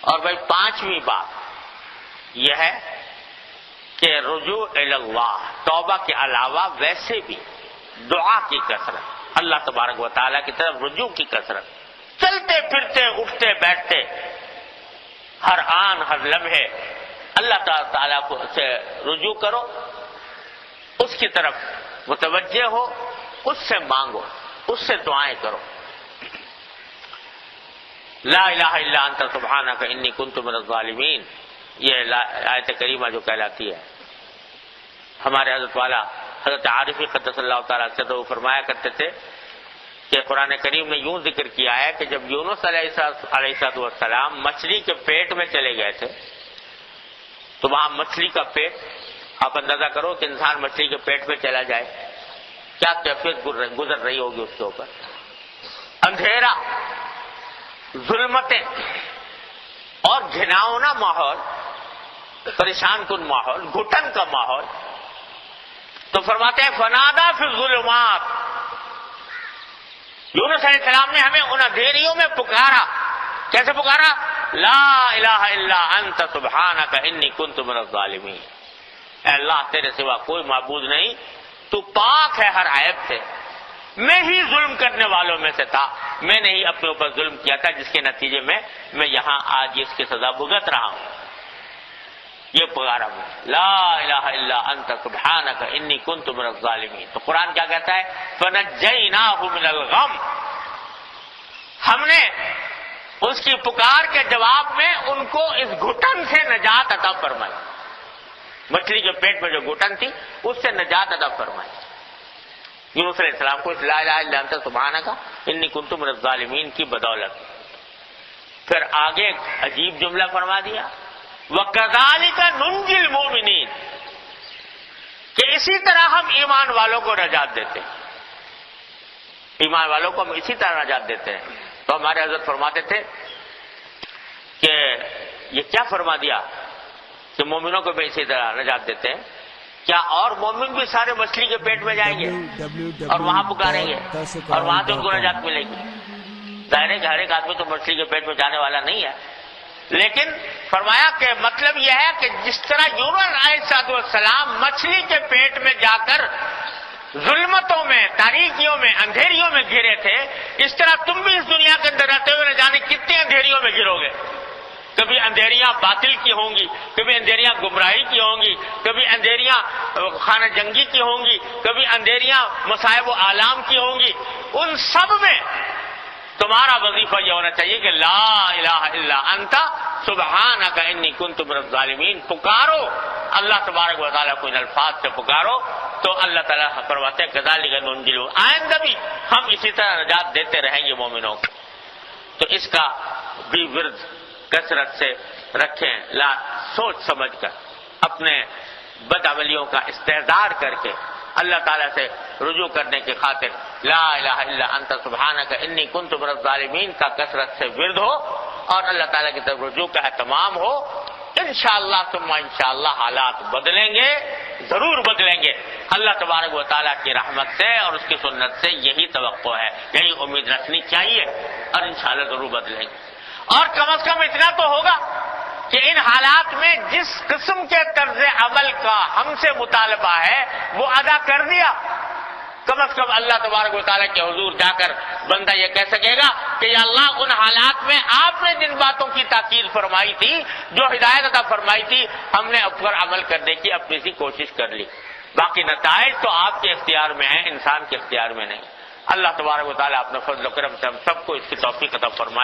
اور بھائی پانچویں بات یہ ہے کہ رجوع الی اللہ، توبہ کے علاوہ ویسے بھی دعا کی کثرت، اللہ تبارک و تعالیٰ کی طرف رجوع کی کثرت، چلتے پھرتے اٹھتے بیٹھتے ہر آن ہر لمحے اللہ تعالیٰ کو سے رجوع کرو، اس کی طرف متوجہ ہو، اس سے مانگو، اس سے دعائیں کرو۔ لا الہ الا انت سبحانک انی کنت من الظالمین، یہ آیت کریمہ جو کہلاتی ہے، ہمارے حضرت والا حضرت عارفی قدس اللہ تعالیٰ سے تو فرمایا کرتے تھے کہ قرآن کریم نے یوں ذکر کیا ہے کہ جب یونس علیہ السلام مچھلی کے پیٹ میں چلے گئے تھے تو وہاں مچھلی کا پیٹ، آپ اندازہ کرو کہ انسان مچھلی کے پیٹ میں چلا جائے کیا کیفیت گزر رہی ہوگی اس کے اوپر، اندھیرا، ظلمتیں اور گھناؤنا ماحول، پریشان کن ماحول، گھٹن کا ماحول۔ تو فرماتے ہیں فنادا فی الظلمات، یونس علیہ السلام نے ہمیں ان اندھیریوں میں پکارا، کیسے پکارا؟ لا الہ الا انت سبحانک انی کنت من الظالمین، اے اللہ تیرے سوا کوئی معبود نہیں، تو پاک ہے ہر عیب سے، میں ہی ظلم کرنے والوں میں سے تھا، میں نے ہی اپنے اوپر ظلم کیا تھا جس کے نتیجے میں میں یہاں آج اس کی سزا بھگت رہا ہوں۔ یہ پکارا میں لا الہ الا انت سبحانک انی کنت من الظالمین۔ تو قرآن کیا کہتا ہے؟ فنجیناہ من الغم، ہم نے اس کی پکار کے جواب میں ان کو اس گھٹن سے نجات عطا فرمائی، مچھلی کے پیٹ میں جو گھٹن تھی اس سے نجات عطا فرمائی۔ یونس علیہ السلام کو اس لا الہ الا انت سبحانک انی کنت من الظالمین کی بدولت۔ پھر آگے ایک عجیب جملہ فرما دیا، وَكَذَلِكَ نُنْجِي الْمُؤْمِنِينَ، کہ اسی طرح ہم ایمان والوں کو نجات دیتے ہیں، ایمان والوں کو ہم اسی طرح نجات دیتے ہیں۔ تو ہمارے حضرت فرماتے تھے کہ یہ کیا فرما دیا کہ مومنوں کو بھی اسی طرح نجات دیتے ہیں؟ کیا اور مومن بھی سارے مچھلی کے پیٹ میں جائیں گے اور وہاں پکاریں گے اور وہاں سے ان کو نجات ملے گی؟ ظاہر ہے کہ ہر ایک آدمی تو مچھلی کے پیٹ میں جانے والا نہیں ہے، لیکن فرمایا کہ مطلب یہ ہے کہ جس طرح یونس علیہ السلام مچھلی کے پیٹ میں جا کر ظلمتوں میں، تاریکیوں میں، اندھیریوں میں گھرے تھے، اس طرح تم بھی اس دنیا کے اندر رہتے ہوئے نہ جانے کتنے اندھیریوں میں گرو گے۔ کبھی اندھیریاں باطل کی ہوں گی، کبھی اندھیریاں گمراہی کی ہوں گی، کبھی اندھیریاں خانہ جنگی کی ہوں گی، کبھی اندھیریاں مصائب و آلام کی ہوں گی۔ ان سب میں تمہارا وظیفہ یہ ہونا چاہیے کہ لا الہ الا انت سبحانک انی کنت من الظالمین، پکارو اللہ تبارک و تعالیٰ کو ان الفاظ سے پکارو تو اللہ تعالیٰ فرماتے ہیں کذالک ننجی الم، آئندہ بھی ہم اسی طرح نجات دیتے رہیں گے مومنوں کو۔ تو اس کا بھی ورد کثرت سے رکھیں، سوچ سمجھ کر اپنے بدعملیوں کا استحضار کر کے اللہ تعالیٰ سے رجوع کرنے کی خاطر لا الہ الا انت سبحانک انی کنت من الظالمین کا کثرت سے ورد ہو اور اللہ تعالیٰ کی طرف رجوع کا اہتمام ہو۔ انشاءاللہ ثم انشاءاللہ حالات بدلیں گے، ضرور بدلیں گے۔ اللہ تبارک و تعالیٰ کی رحمت سے اور اس کی سنت سے یہی توقع ہے، یہی امید رکھنی چاہیے اور انشاءاللہ ضرور بدلیں گے۔ اور کم از کم اتنا تو ہوگا کہ ان حالات میں جس قسم کے طرز عمل کا ہم سے مطالبہ ہے وہ ادا کر دیا، کم از کم اللہ تبارک و تعالیٰ کے حضور جا کر بندہ یہ کہہ سکے گا کہ یا اللہ ان حالات میں آپ نے جن باتوں کی تاکید فرمائی تھی، جو ہدایت عطا فرمائی تھی، ہم نے اس پر عمل کرنے کی اپنی سی کوشش کر لی۔ باقی نتائج تو آپ کے اختیار میں ہیں، انسان کے اختیار میں نہیں۔ اللہ تبارک و تعالیٰ اپنے فضل و کرم سے ہم سب کو اس کی توفیق عطا فرمائے۔